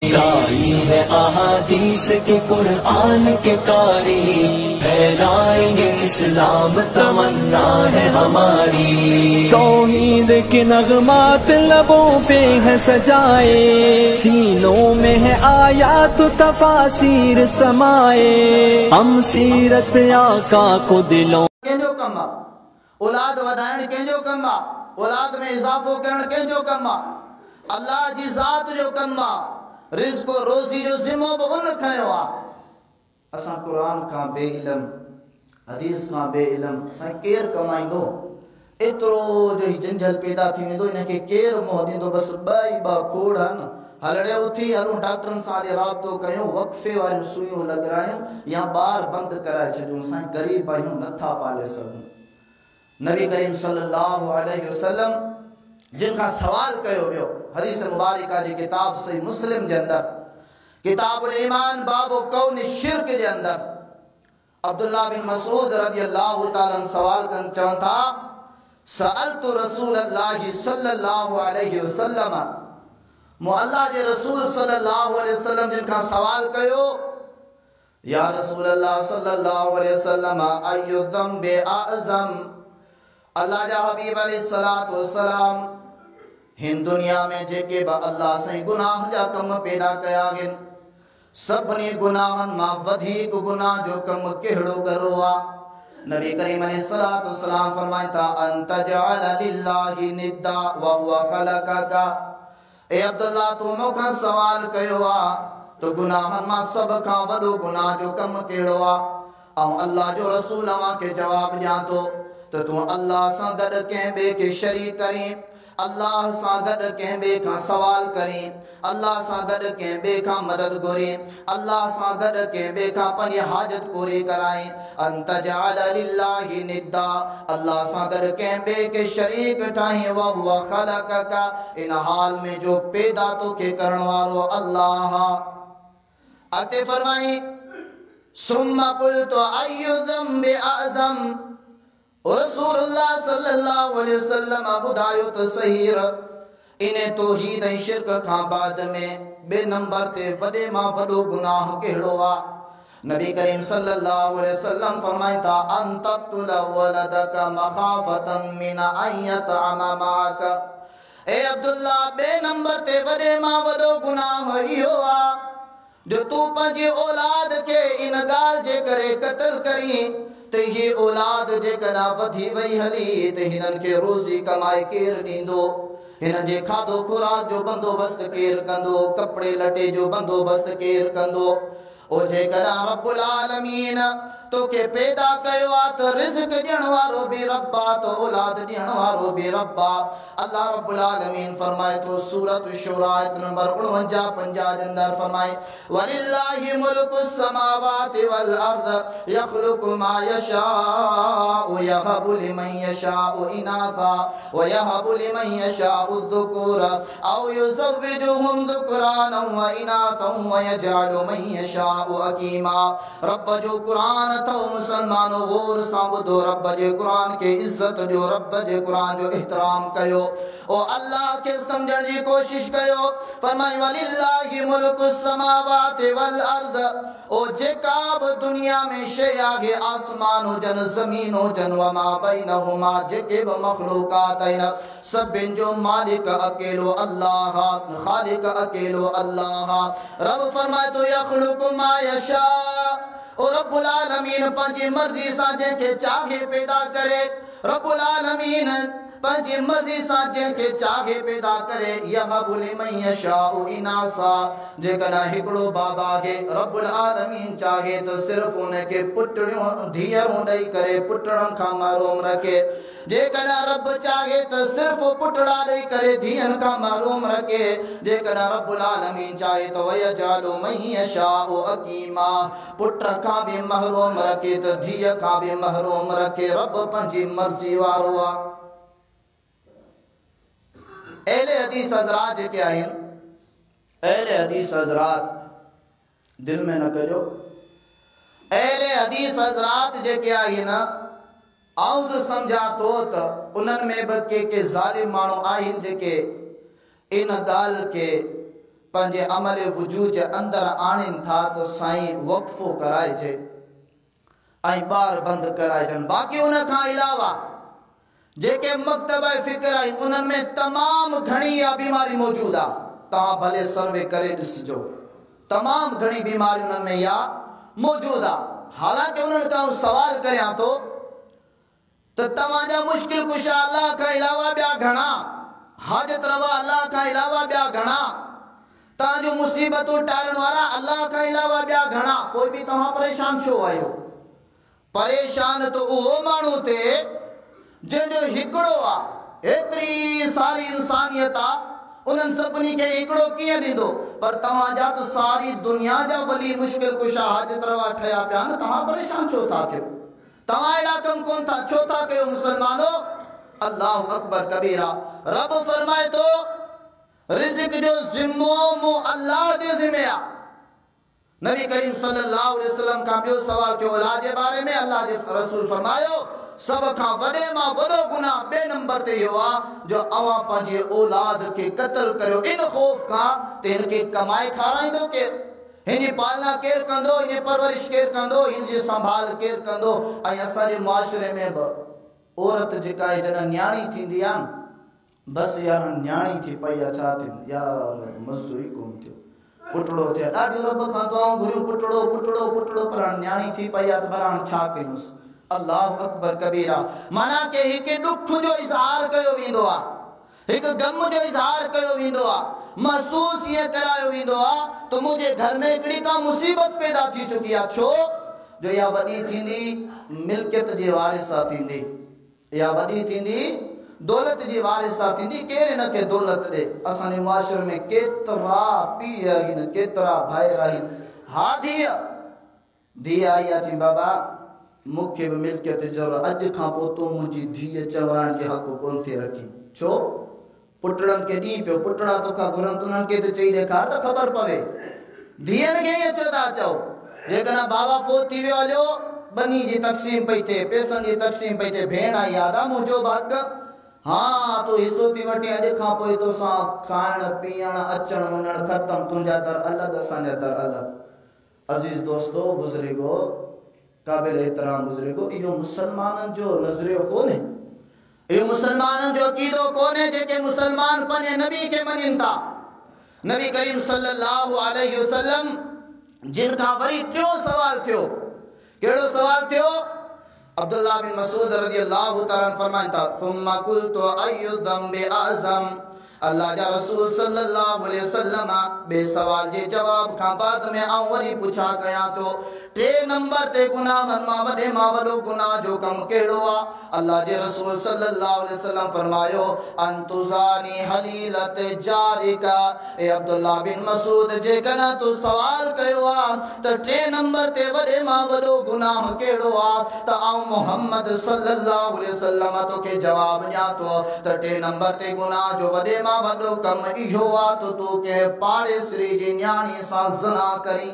कारी है अहादीस के कुरान के कारी, फैलाएंगे इस्लाम तमन्ना है हमारी। तौहीद के नगमात लबों पे है सजाए, सीनों में है आयात तफासीर समाए। हम सीरत आका को दिलों कंहिंजो कम आहे, औलाद वधाइण कंहिंजो कम आहे, औलाद में इजाफो करण कंहिंजो कम आहे, अल्लाह जी ज़ात जो कम आहे। रिज़्क़ रोज़ी जो ज़िम्मो बि उन खयो आहे। असां क़ुरान खां बेइल्म, हदीस खां बेइल्म असां केरु कमाईंदो? एतिरो जो ही जंजल पैदा थी वेंदो, इनखे केरु मोह ॾींदो? बसि ॿ खोड़ आहिनि, हलड़े उथी हलूं डॉक्टरनि सां राब्तो कयूं, वक़फ़े वारियूं सुइयूं लॻरायूं या ॿार बंदि कराए छॾियूं। असां ग़रीब आहियूं, नथा पाले सघूं। नबी करीम सल्लल्लाहु अलैहि वसल्लम जिनका सवाल कयो वियो, हदीस मुबारका जी किताब सही मुस्लिम जे अंदर किताबुल ईमान बाबु कौन शिर्क जे अंदर अब्दुल्लाह बिन मसूद रज़ियल्लाहु ताला सवाल कन चवन था, सअलतु रसूलल्लाह सल्लल्लाहु अलैहि वसल्लम, मो अल्लाह जे रसूल सल्लल्लाहु अलैहि वसल्लम जिनका सवाल कयो, या रसूलल्लाह सल्लल्लाहु अलैहि वसल्लम अय्यु ज़म्बि अअज़म, अल्लाह जा हबीब अलैहिस्सलातु वस्सलाम हिन दुनिया में जेके बि अल्लाह साईं गुनाह जा कम पैदा कया आहिनि, सभिनी गुनाहनि मां वधीक गुनाह जो कम कहिड़ो करो आहे? नबी करीम अलैहिस्सलातु वस्सलाम फरमाइनि था, अंत जअल लिल्लाहि निद्दा व हुवा खलक़का। ए अब्दुल्लाह, तू मूंखां सवाल कयो आहे तो गुनाहनि मां सभ खां वॾो गुनाह जो कम कहिड़ो आहे? ऐं अल्लाह जो रसूल अव्हां खे जवाब ॾियां थो तो तू अल्लाह सां गॾु कंहिं ॿिए खे शरीक करीं, अल्लाह सां गॾु कंहिं ॿिए खां सवाल करीं, अल्लाह सां गॾु कंहिं ॿिए खां मदद घुरीं, अल्लाह सां गॾु कंहिं ॿिए खां पंहिंजी हाजत पूरी कराईं। अंत जअल लिल्लाहि निद्दा, अल्लाह सां गॾु कंहिं ॿिए खे शरीक ठाहीं, व हुवा खलक़का, इन हाल में जो पैदा तोखे करण वारो अल्लाह। अते फरमाई, सुम्मा कुल्तु अय्यु ज़म्बि अअज़म, रसूलुल्लाह सल्लल्लाहु अलैहि वसल्लम ॿुधायो त सही इने तौहीद ऐं शिरक खां बाद में ॿिए नंबर ते वॾे मां वॾो गुनाह कहिड़ो आहे? नबी करीम सल्लल्लाहु अलैहि वसल्लम फरमाइनि था, अन तक़्तुल वलदक मख़ाफ़तन मिन अन यतअम मअक। ए अब्दुल्ला, ॿिए नंबर ते वॾे मां वॾो गुनाह इहो आहे जो तू पंहिंजी औलाद खे इन ॻाल्हि जे करे क़त्ल करीं ते ही औलाद जेकॾहिं वधी वई हली त हिननि खे रोज़ी कमाए केरु ॾींदो? हिन जे खाधो खुराक जो बंदोबस्त केरु कंदो? कपिड़े लटे जो बंदोबस्त केरु कंदो? ओ जेकॾहिं रब्बुल आलमीन तोखे पैदा कयो आहे त रिज़्क़ ॾियण वारो बि रब आहे, तो औलाद ॾियण वारो बि रब आहे। अल्लाह रब्बुल आलमीन फरमाए थो सूरत शुरा आयत नंबर 49-50 जे अंदर फरमाए, वलिल्लाहि मुल्कु समावाति वल अर्द यख़लुक़ु मा यशाउ यहबु लिमन यशाउ इनाथा व यहबु लिमन यशाउ ज़ुकुर औ युज़व्विजुहुम ज़ुक्रानन व इनाथन व यजअलु मन यशाउ अकीमा। रब जो कुरान अथव मुसलमानो, गौर सां ॿुधो, रब जे कुरान के इज्जत ॾियो, रब जे कुरान जो एहतराम कयो, ओ अल्लाह के समझण जी कोशिश कयो। फरमाई, वलिल्लाहि मुल्कु समावाति वल अर्ज़, ओ जेका बि दुनिया में शइ आहे, आसमान हुजनि ज़मीन हुजनि, व मा बैनहुमा, जेके बि मखलूकात आहिनि, सभिनि जो मालिक अकेलो अल्लाह, खालिक अकेलो अल्लाह। रब फरमाए तो यख़लुक़ु मा यशा, और रब्बुल आलमीन पंहिंजी मर्ज़ी सां जंहिंखे चाहे पैदा करे, रब्बुल आलमीन पंहिंजी मर्ज़ी सां जंहिंखे चाहे पैदा करे, यहबु लिमन यशाउ इनासा, जेकॾहिं हिकिड़ो बाबा आहे, रब्बुल आलमीन चाहे त सिर्फ़ उनखे पुटड़ियूं धीअरूं ॾेई करे पुटड़नि खां महरूम रखे, जेकॾहिं रब चाहे त सिर्फ़ पुटड़ा ॾेई करे धीअनि खां महरूम रखे, जेकॾहिं रब्बुल आलमीन चाहे त वयजअलु मन यशाउ अकीमा, पुट खां बि महरूम रखे त धीअ खां बि महरूम रखे। रब पंहिंजी मर्ज़ी वारो आहे। अहले हदीस हज़रात जेके आहिनि, अहले हदीस हज़रात दिल में न कजो, अहले हदीस हज़रात जेके आहिनि, आउं त सम्झा थो त उन्हनि में बि के ज़ालिम माण्हू आहिनि जेके इन ॻाल्हि खे पंहिंजे अमल वजूद जे अंदरि आणनि था त साईं वक़फ़ो कराइजे ऐं ॿार बंदि कराइजनि। बाक़ी उन खां अलावा जेके मकतब फ़िक्र आहिनि उन्हनि में तमामु घणी इहा बीमारी मौजूदु आहे। तव्हां भले सर्वे करे ॾिसिजो, तमामु घणी बीमारी उन्हनि में इहा मौजूदु आहे। हालांकि उन्हनि खां सवाल करियां थो त तव्हांजा मुश्किल कुशा अलाह खां अलावा ॿिया घणा, हाजत रवा अलाह खां अलावा ॿिया घणा, तव्हांजूं मुसीबतूं टारण वारा अलाह खां अलावा ॿिया घणा, कोई बि तव्हां परेशान छो आहियो? परेशान तो उहो माण्हू थिए जंहिंजो हिकिड़ो आहे, एतिरी सारी इंसानियत आहे, उन्हनि सभिनी खे हिकिड़ो कीअं ॾींदो? पर तव्हांजा त सारी दुनिया जा वली मुश्किल कुशा हाजत रवा ठहिया पिया न, तव्हां परेशान छो था थियो? तव्हां अहिड़ा कम कोन था छो था कयो मुसलमानो? अल्लाहु अकबर कबीरा। रब फरमाए थो रिज़्क़ जो ज़िम्मो मूं अल्लाह जे ज़िम्मे आहे। नबी करीम सल्लल्लाहु अलैहि वसल्लम का ॿियो सवाल थियो औलाद जे बारे में। अल्लाह जे रसूल फरमायो सब खां वॾे मां वॾो गुनाह ॿिए नंबर ते इहो आहे जो अवां पंहिंजे औलाद खे क़त्ल करियो इन ख़ौफ़ खां त हिन खे कमाए खाराईंदो केरु, हिन जी पालना केरु कंदो, हिन जी परवरिश केरु कंदो, हिन जी संभाल केरु कंदो। ऐं असांजे मुआशिरे में बि औरत जेका आहे जॾहिं न्याणी थींदी आहे न, बसि यार न्याणी थी पई आहे, छा थींदी यार मज़ो ई कोन थियो, पुटड़ो थिया, ॾाढियूं रब खां दुआऊं घुरियूं, पुटड़ो पुटड़ो पुटड़ो, पर न्याणी थी पई आहे त पर हाणे छा कयूंसि? अल्लाहु अकबर कबीरा। माना के हिकु ॾुख जो इज़हार कयो वेंदो आहे, हिकु गम जो इज़हार कयो वेंदो आहे, महसूस ईअं करायो वेंदो आहे त मुंहिंजे घर में हिकिड़ी का मुसीबत पैदा थी चुकी आहे। छो जो इहा वॾी थींदी मिल्कियत जे वारिसा थींदी, इहा वॾी थींदी दौलत जी वारिसा थींदी, केरु हिन खे दौलत ॾे? असांजे मुआशिरे में केतिरा पीउ आहिनि, केतिरा भाइर आहिनि। हा धीअ आई आहे, चई बाबा मूंखे बि मिल्कियत जी ज़रूरत, अॼु खां पोइ तूं मुंहिंजी धीअ चवण जे हक़ कोन थी रखी। छो? पुटड़नि खे ॾींहुं पियो, पुटड़ा तोखां घुरनि, उन्हनि खे त चई ॾेखार त ख़बर पवे। धीअनि खे ईअं छो था चओ? जेकॾहिं बाबा फोत थी वियो हलियो, बनी जी तक़सीम पई थिए, पैसनि जी तक़सीम पई थिए, भेण आई याद आहे मुंहिंजो हक़, हाँ तूं हिसो थी वठी, अॼु खां पोइ तोसां खाइण पीअण अचण वञण ख़तमु, तुंहिंजा दर अलॻि असांजा दर अलॻि। अज़ीज़ दोस्तो बुज़ुर्गो काबिल एहतराम बुज़ुर्गो, इहो मुसलमाननि जो नज़रियो कोन्हे, इहो मुसलमाननि जो अक़ीदो कोन्हे जेके मुसलमान पंहिंजे नबी खे मञनि था। नबी करीम सल्लल्लाहु अलैहि वसल्लम जिन खां वरी टियों सवाल थियो, कहिड़ो सवाल थियो? अब्दुल्लाह बिन मसूद रज़ियल्लाहु ताला फरमाइनि था सुम्मा कुल्तु अय्यु ज़म्बि अज़म। अल्लाह जा रसूल सल्लल्लाहु अलैहि वसल्लम बे सवाल जे जवाब खां बाद में आऊं वरी पुछा कयां तो टे नंबर ते गुनाहनि मां वॾे मां वॾो गुनाह जो कमु कहिड़ो आहे? अल्लाह जे रसूल सल्लल्लाहु अलैहि वसल्लम फरमायो अंतुज़ानी हलीलत जारिका। ए अब्दुल्लाह बिन मसूद जेकॾहिं तूं सवाल कयो आहे त टे नंबर ते वॾे मां वॾो गुनाह कहिड़ो आहे, त आऊं मुहम्मद सल्लल्लाहु अलैहि वसल्लम तोखे जवाब ॾियां थो त टे नंबर ते गुनाह जो वॾे मां वॾो कमु इहो आहे त तूं कंहिं पाड़ेसरी जी न्याणी सां ज़िना करी।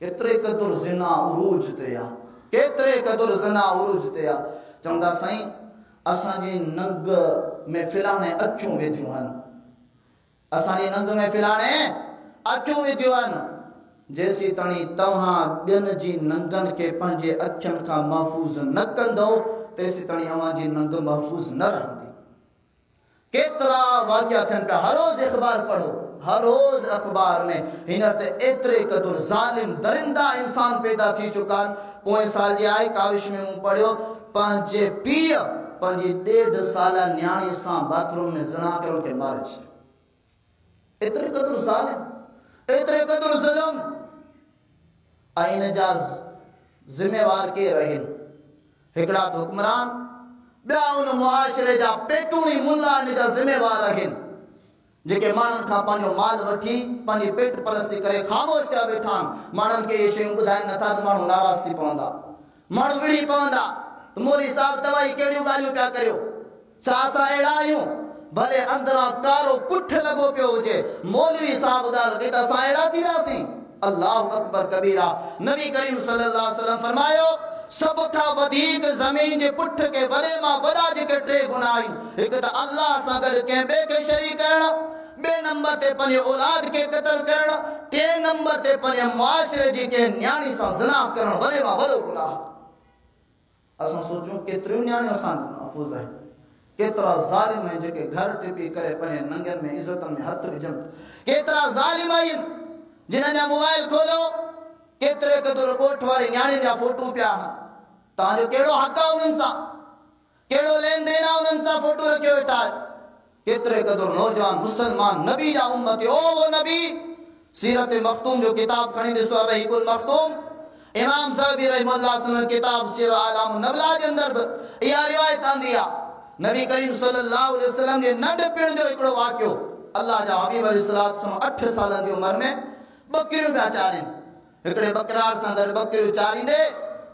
केतिरे क़दुर ज़िना उरूज ते आहे, केतिरे क़दुर ज़िना उरूज ते आहे। चवंदा साईं असांजी नंग में फिलाणे अखियूं विधियूं आहिनि, असांजी नंग में फिलाणे अखियूं विधियूं आहिनि। जेसी ताईं तव्हां ॿियनि जी नंगनि खे पंहिंजे अखियुनि खां महफ़ूज़ न कंदो तेसी ताईं अव्हांजी नंग महफ़ूज़ न रहंदी। केतिरा वाक़िया थियनि पिया, हर रोज़ अख़बार पढ़ो, हर रोज़ अख़बार में हिन ते एतिरे क़दुर ज़ालिम दरिंदा इंसान पैदा थी चुका आहिनि। पोएं साल जी आहे काविश में मूं पढ़ियो पंहिंजे पीउ पंहिंजी 1.5 साल न्याणी सां बाथरूम में ज़िना करे उनखे मारे छॾियो। एतिरे क़दुर ज़ालिम, एतिरे क़दुर ज़ुल्म। ऐं इन जा ज़िम्मेवार केरु आहिनि? हिकिड़ा त हुक्मरान, ॿिया उन मुआशिरे जा पेटूणी मुल्ला इन जा ज़िम्मेवार आहिनि जेके माण्हुनि खां पंहिंजो माल वठी पंहिंजी पेट परस्ती करे ख़ामोश थिया वेठा आहिनि। माण्हुनि खे इहे शयूं ॿुधाइनि नथा त माण्हू नाराज़ थी पवंदा, माण्हू विड़ी पवंदा त मौलवी साहिब तव्हां कहिड़ियूं ॻाल्हियूं पिया करियो? छा असां अहिड़ा आहियूं? भले अंदरां कारो कुठ लॻो पियो हुजे, मौलवी साहिब ॻाल्हि कई त असां अहिड़ा थी वियासीं। अल्लाहु अकबर कबीरा। नबी करीम सल्लल्लाहु अलैहि वसल्लम फरमायो सब खां वधीक ज़मीन जे पुठ के वॾे मां वॾा जेके टे गुनाह आहिनि, हिकु त अल्लाह सां गॾु कंहिं ॿिए खे शरीक करणु, बे नंबर ते पंहिंजे औलाद के क़त्ल करण, टे नंबर ते पंहिंजे मुआशरे जी के न्याणी सां ज़िना करण वॾे मां वॾो गुनाह। असां सोचूं केतिरियूं न्याणियूं असां महफ़ूज़ आहिनि, केतिरा ज़ालिम आहिनि जेके घर टिपी करे पंहिंजे नंगनि में इज़तनि में हथ विझनि, केतिरा ज़ालिम आहिनि जिन्हनि जा मोबाइल खोलो केतिरे क़दुरु ॻोठ वारी न्याणियुनि जा फोटू पिया आहिनि। तव्हांजो कहिड़ो हक़ आहे उन्हनि सां, कहिड़ो लेन देन आहे उन्हनि सां फोटू रखियो वेठा आहियो। केतिरे क़दुरु नौजवान मुसलमान नबी जा उम्मती, ओ वो नबी सीरत मखतूम जो किताब खणी ॾिसो, रहीकुल मखतूम इमाम ज़हबी रहमतुल्लाह सल्लल्लाहु किताब सीर आलाम नबला जे अंदर बि इहा रिवायत आंदी आहे। नबी करीम सल्लल्लाहु अलैहि वसल्लम जे नंढपिण जो हिकिड़ो वाक़ियो, अल्लाह जा हबीब अलैहिस्सलाम 8 सालनि जी उमिरि में बकरियूं पिया चारीनि। हिकिड़े बकरार सां गॾु बकरियूं चारींदे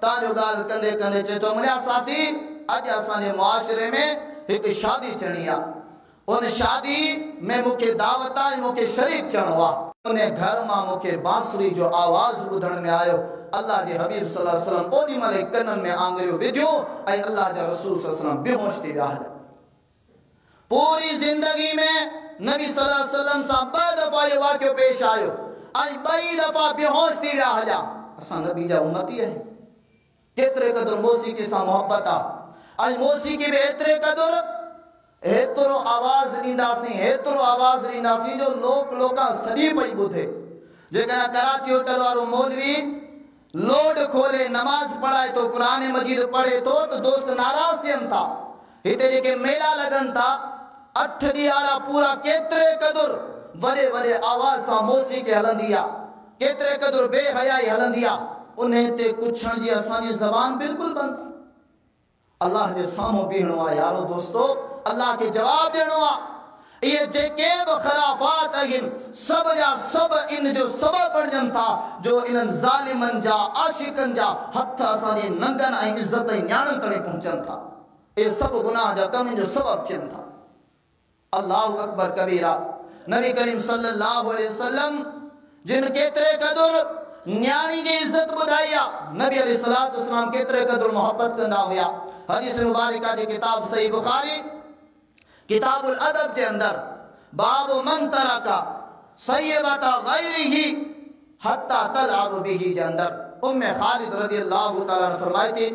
तव्हांजो ॻाल्हि कंदे कंदे चए थो, मुंहिंजा साथी अॼु असांजे मुआशरे में हिकु शादी थियणी आहे, उन शादी में मूंखे दावत आहे, मूंखे शरीक थियणो आहे। उन घर मां मूंखे बांसुरी जो आवाज़ ॿुधण में आयो। अल्लाह जे हबीब सल्लल्लाहु अलैहि वसल्लम ओॾी महिल कननि में आङुरियूं विधियूं ऐं अल्लाह जा रसूल सल्लल्लाहु अलैहि वसल्लम बेहोश थी विया हलिया। पूरी ज़िंदगी में नबी सल्लल्लाहु अलैहि वसल्लम सां 2 दफ़ा इहो वाक़ियो पेश आयो ऐं 2 दफ़ा बेहोश थी विया हलिया। असां नबी जा उम्मती आहियूं, केतिरे क़दुरु मौसीक़ी सां मोहबत आहे ऐं मौसीक़ी बि एतिरे क़दुरु हेतिरो आवाज़ ॾींदासीं, हेतिरो आवाज़ ॾींदासीं जो लोका सॼी पई ॿुधे। जेकॾहिं कराची होटल वारो मौलवी लोड खोले नमाज़ पढ़ाए तो, क़ुरान मजीद पढ़े तो दोस्त नाराज़ थियनि था। हिते जेके मेला लॻनि था 8 ॾींहं पूरा, केतिरे क़दुरु वॾे वॾे आवाज़ सां मौसीक़ी हलंदी आहे, केतिरे क़दुरु बेहयाई हलंदी आहे, उन ते कुछण जी असांजी ज़बान बिल्कुलु बंदि। अल्लाह जे साम्हूं बीहणो आहे यारो दोस्तो, अल्लाह के जवाब ॾियणो आहे। ये जेके बि ख़राफ़ात आहिनि सभ जा सभ इन जो सबब बणजनि था जो इन्हनि ज़ालिमनि जा आशिक़नि जा हथ असांजे नंगनि ऐं इज़त ऐं न्याणनि ताईं पहुचनि था। ये सभु गुनाह जा कम जो सबब थियनि था। अल्लाहु अकबर कबीरा। नबी करीम सल्लल्लाहु अलैहि वसल्लम जिन केतिरे क़दुरु न्याणी जी इज़त ॿुधाई आहे, नबी अलैहिस्सलातु वस्सलाम केतिरे क़दुरु मोहब्बत कंदा हुआ। हदीस मुबारका जी किताब सही बुखारी किताबुल अदब के अंदर बाब मन तरका सय्यबत गैरिही हत्ता तलअब बिही के अंदर उम्मे खालिद रज़ियल्लाहु तआला अन्हा फरमाई थी,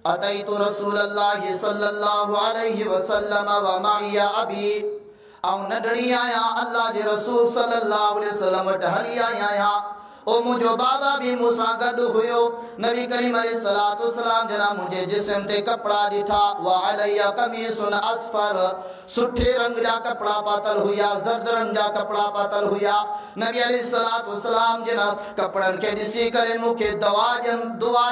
अतैतु रसूलल्लाह सल्लल्लाहु अलैहि वसल्लम व मई अबी, औ नडड़ी आया अल्लाह जे रसूल सल्लल्लाहु अलैहि वसल्लम वटि हली आया। ओ मुझो बाबा भी मूसा गॾु हुयो। नबी करीम अलैहिस्सलातु वस्सलाम जना मुझे जिस्म ते कपड़ा ॾिठा, व अलैया कमीसुन अस्फर, सुठे रंग जा कपड़ा पातल हुया, ज़र्द रंग जा कपड़ा पातल हुया। नबी अलैहिस्सलातु वस्सलाम जना कपड़न के ॾिसी करे मूंखे दुआ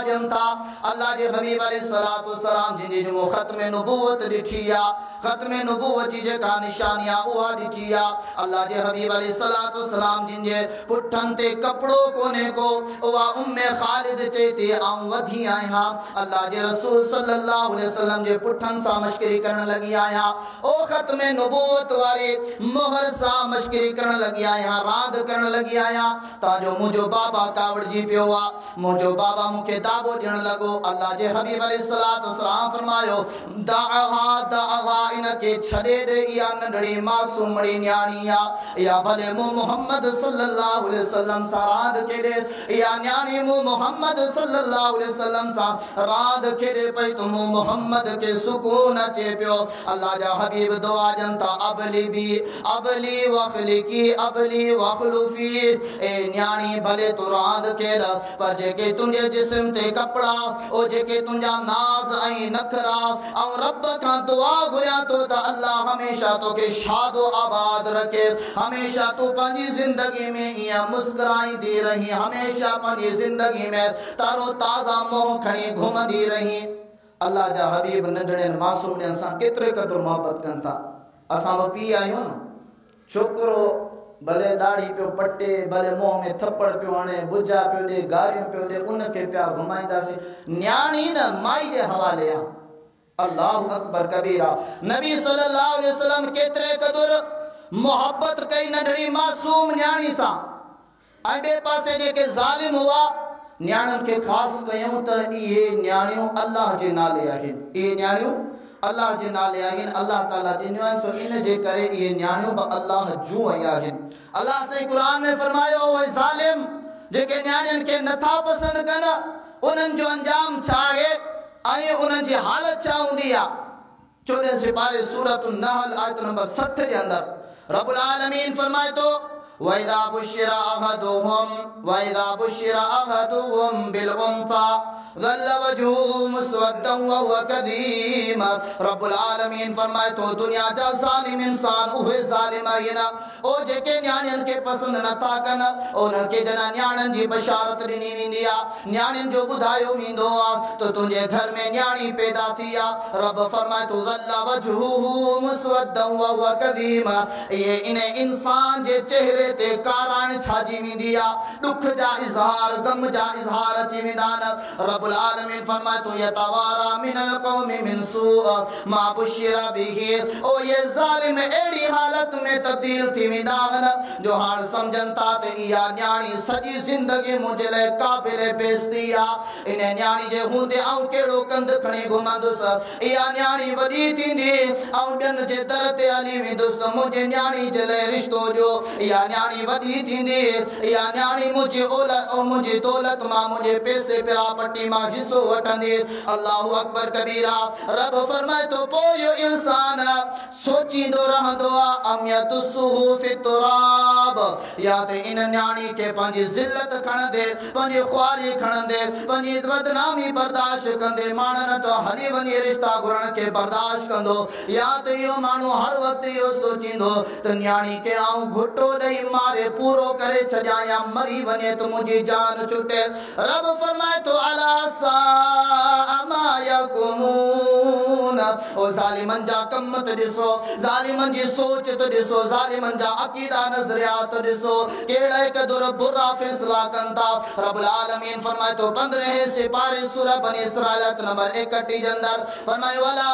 ॾियनि था। अल्लाह जे हबीब अलैहिस्सलातु वस्सलाम जिन जो ख़त्म नबूवत ॾिठी आहे, ख़त्म नबूवत जी जेका निशानी आहे उहा ॾिठी आहे। अल्लाह जे हबीब अलैहिस्सलातु वस्सलाम जिन जे पुठनि ते कपड़ो कोने को, उहा उम्मे खालिद चए थी आऊं वधी आहियां, अल्लाह जे रसूल सल्लल्लाहु अलैहि वसल्लम जे पुठनि सां मश्करी करण लॻी आहियां। ओ ख़त्म नबूवत वारे मोहर सां मश्करी करण लॻी आहियां, रांदि करण लॻी आहियां। तव्हांजो मुंहिंजो बाबा कावड़जी पियो आहे, मुंहिंजो बाबा मूंखे दाबो ॾियणु लॻो। अल्लाह जे हबीब अलैहिस्सलातु वस्सलाम फरमायो, दअहा इनके छॾे ॾे, इहा नंढड़ी मासूमड़ी न्याणी आहे, इहा भले मूं मुहम्मद सल्लल्लाहु अलैहि वसल्लम सां रांदि खेॾे, इहा न्याणी मूं मुहम्मद सल्लल्लाहु अलैहि वसल्लम सां रांदि खेॾे पई त मूं मुहम्मद के सुकून अचे पियो। अल्लाह जा हबीब दुआ ॾियनि था, अबली बी अबली वखलिकी अबली वखलुफी, ए न्याणी भले तूं रांदि खेॾ पर जेके तुंहिंजे जिस्म ते कपड़ा, ओ जेके तुंहिंजा नाज़ ऐं नखरा, ऐं रब खां दुआ घुरियां तो त अल्लाह हमेशा तोखे शादो आबाद रखे, हमेशा तू पंहिंजी ज़िंदगी में ईअं मुस्कुराईंदी रही, हमेशा पंहिंजी ज़िंदगी में तारो ताज़ा मोह खणी घुमंदी रही। अल्लाह जा हबीब नंढड़े मासूम सां केतिरे क़दुरु मोहबत कनि था। असां वो पी आहियूं न, छोकिरो भले दाढ़ी पियो पटे, भले मुंह में थप्पड़ पियो हणे, बुझा पियो ॾे, गारियूं पियो ॾे, उनखे पिया घुमाईंदासीं। न्याणी न माई जे हवाले आहे। अल्लाहु अकबर कबीरा। नबी सल्लल्लाहु अलैहि वसल्लम केतिरे क़दुरु मोहब्बत कई नंढड़ी मासूम न्याणी सां। ऐं ॿिए पासे जेके ज़ालिम हुआ न्याणियुनि खे ख़ासि कयूं त इहे न्याणियूं अल्लाह जे नाले आहिनि, इहे न्याणियूं अल्लाह जे नाले आहिन अल्लाह ताला ॾिनियो आहिनि सो इन जे करे इहे न्याणियूं बि अल्लाह जूं आई आहिनि अल्लाह सही क़ुरान में फरमायो ओए ज़ालिम जेके न्याणियुनि खे नथा पसंदि कनि उन्हनि जो अंजाम छा आहे ऐं उन्हनि जी हालत छा हूंदी आहे 14 सिपारे सूरत नहल आयत नंबर 60 के अंदर रब्बुल आलमीन फरमाए तो वइदा बुशिरा अहदुहुम बिल उन्सा ज़ल्ल वजहुहु मुस्वद्दन व हुव कदीम रब्बुल आलमीन फरमाए तो दुनिया जा ज़ालिम इंसान उहे ज़ालिम आहिनि ओ जेके न्याणियुनि खे पसंदि नथा कनि उन्हनि खे जना न्याणियुनि जी बशारत ॾिनी वेंदी आहे न्याणियुनि जो ॿुधायो वेंदो आहे तो तुंहिंजे घर में न्याणी पैदा थी आहे रब फरमाए तो ज़ल्ल वजहुहु मुस्वद्दन व हुव कदीम ये इन इंसान जे चेहरे ते काराण छाजी वेंदी आहे दुख जा इज़हार गम जा इज़हार अची वेंदा आहिनि रब्बुल आलमीन फरमाए तो यतवारा मिनल कौमि मिन सूअ मा बुशिरा बिही ओ ये ज़ालिम एड़ी हालत में तब्दील थी वेंदा आहिनि जो हाणे सम्झनि था त इहा न्याणी सॼी ज़िंदगी मुंहिंजे लाइ क़ाबिल बेइज़्ती आहे इन न्याणी जे हूंदे आउं कहिड़ो कंध खणी घुमंदुसि इहा न्याणी वॾी थींदी ऐं ॿियनि जे दर ते हली वेंदुसि मुंहिंजे न्याणी जे लाइ रिश्तो ॾियो इहा न्याणी वॾी थींदी इहा न्याणी मुंहिंजी दौलत मां मुंहिंजे पैसे पिरा पटी मां हिस्सो वठंदी अल्लाहु अकबर कबीरा रब फरमाए तो पोइ इहो इंसान सोचींदो रहंदो आहे अम यदुस्सुहु फि तुराब या त इन न्याणी खे पंहिंजी ज़िल्लत खणंदे पंहिंजी ख्वारी खणंदे पंहिंजी बदनामी बर्दाश्त कंदे माण्हुनि तो हली वञी रिश्ता घुरण खे बर्दाश्त कंदो या त इहो माण्हू हर वक़्तु इहो सोचींदो त न्याणी खे आउं घुटो ॾेई मारे पूरो करे छॾियां या मरी वञे तो मुंहिंजी जान छुटे रब फरमाए तो अला साअ मा यहकुमून ओ ज़ालिमनि जा कम त ॾिसो ज़ालिमनि जी सोच त ॾिसो ज़ालिमनि जा अक़ीदा नज़रियात ॾिसो कहिड़ा क़दुर बुरा फ़ैसला कनि था रब्बुल आलमीन फरमाए तो 15 सिपारे सूरह बनी इसराइल आयत नंबर 31 जे अंदर फरमाए वला